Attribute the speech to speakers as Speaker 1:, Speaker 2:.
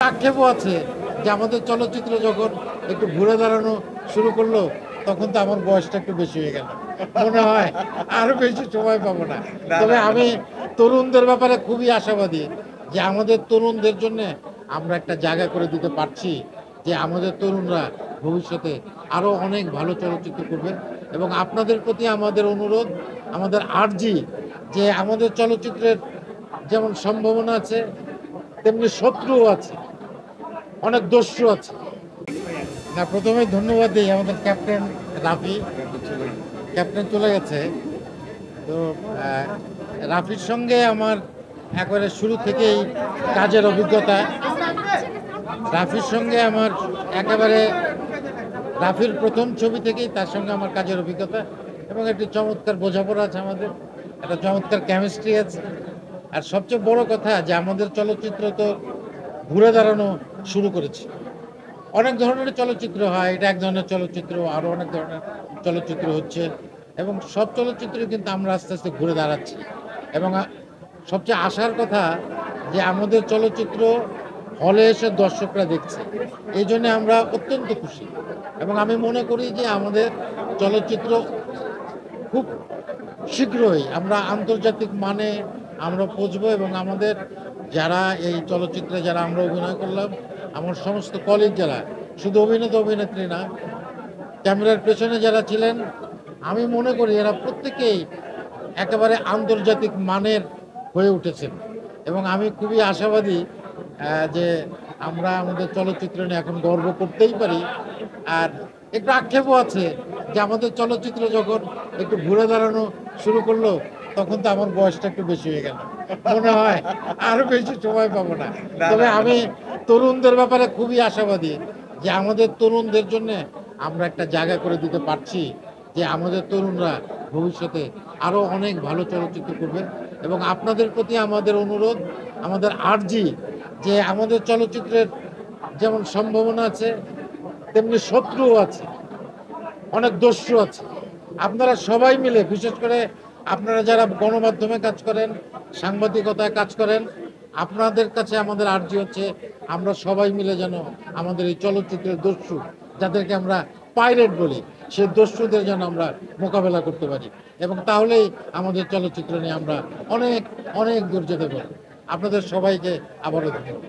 Speaker 1: আক্ষেপও আছে যে আমাদের চলচ্চিত্র যখন একটু ঘুরে দাঁড়ানো শুরু করলো তখন তো আমার বয়সটা একটু বেশি হয়ে গেল, মনে হয় আরো বেশি সময় পাবো না। তবে আমি তরুণদের ব্যাপারে খুবই আশাবাদী যে আমাদের তরুণদের জন্য আমরা একটা জায়গা করে দিতে পারছি, যে আমাদের তরুণরা ভবিষ্যতে আরো অনেক ভালো চলচ্চিত্র করবে। এবং আপনাদের প্রতি আমাদের অনুরোধ, আমাদের আর্জি, যে আমাদের চলচ্চিত্রের যেমন সম্ভাবনা আছে তেমনি শত্রুও আছে, অনেক দস্যু আছে। না, প্রথমে ধন্যবাদ দিই আমাদের ক্যাপ্টেন রাফি। ক্যাপ্টেন চলে গেছে, তো রাফির সঙ্গে আমার একেবারে শুরু থেকেই কাজের অভিজ্ঞতা। রাফির সঙ্গে আমার একেবারে রাফির প্রথম ছবি থেকেই তার সঙ্গে আমার কাজের অভিজ্ঞতা, এবং একটি চমৎকার বোঝাপড়া আছে, আমাদের একটা চমৎকার কেমিস্ট্রি আছে। আর সবচেয়ে বড় কথা যে আমাদের চলচ্চিত্র তো ঘুরে দাঁড়ানো শুরু করেছে। অনেক ধরনের চলচ্চিত্র হয়, এটা এক ধরনের চলচ্চিত্র, আরও অনেক ধরনের চলচ্চিত্র হচ্ছে, এবং সব চলচ্চিত্র কিন্তু আমরা আস্তে আস্তে ঘুরে দাঁড়াচ্ছি। এবং সবচেয়ে আশার কথা যে আমাদের চলচ্চিত্র হলে এসে দর্শকরা দেখছে, এই জন্য আমরা অত্যন্ত খুশি। এবং আমি মনে করি যে আমাদের চলচ্চিত্র খুব শীঘ্রই আমরা আন্তর্জাতিক মানে আমরা পৌঁছবো। এবং আমাদের যারা এই চলচ্চিত্রে যারা আমরা অভিনয় করলাম, আমার সমস্ত কলিগ যারা, শুধু অভিনেতা অভিনেত্রী না, ক্যামেরার পেছনে যারা ছিলেন, আমি মনে করি এরা প্রত্যেকেই একেবারে আন্তর্জাতিক মানের হয়ে উঠেছেন। এবং আমি খুবই আশাবাদী যে আমরা আমাদের চলচ্চিত্র নিয়ে এখন গর্ব করতেই পারি। আর একটু আক্ষেপও আছে যে আমাদের চলচ্চিত্র যখন একটু ঘুরে দাঁড়ানো শুরু করলো তখন তো আমার বয়সটা একটু বেশি হয়ে গেল, মনে হয় আরো বেশি সময় পাবো না। তবে আমি তরুণদের ব্যাপারে খুবই আশাবাদী যে আমাদের তরুণদের জন্য আমরা একটা জায়গা করে দিতে পারছি, যে আমাদের তরুণরা ভবিষ্যতে আরো অনেক ভালো চলচ্চিত্র করবে। এবং আপনাদের প্রতি আমাদের অনুরোধ, আমাদের আর্জি, যে আমাদের চলচ্চিত্রের যেমন সম্ভাবনা আছে তেমনি শত্রুও আছে, অনেক দস্যু আছে। আপনারা সবাই মিলে, বিশেষ করে আপনারা যারা গণমাধ্যমে কাজ করেন, সাংবাদিকতায় কাজ করেন, আপনাদের কাছে আমাদের আর্জি হচ্ছে আমরা সবাই মিলে যেন আমাদের এই চলচ্চিত্রের দস্যু, যাদেরকে আমরা পাইরেট বলি, সেই দস্যুদের যেন আমরা মোকাবেলা করতে পারি। এবং তাহলেই আমাদের চলচ্চিত্র নিয়ে আমরা অনেক অনেক দূর যেতে পারি। আপনাদের সবাইকে আবারও ধন্যবাদ।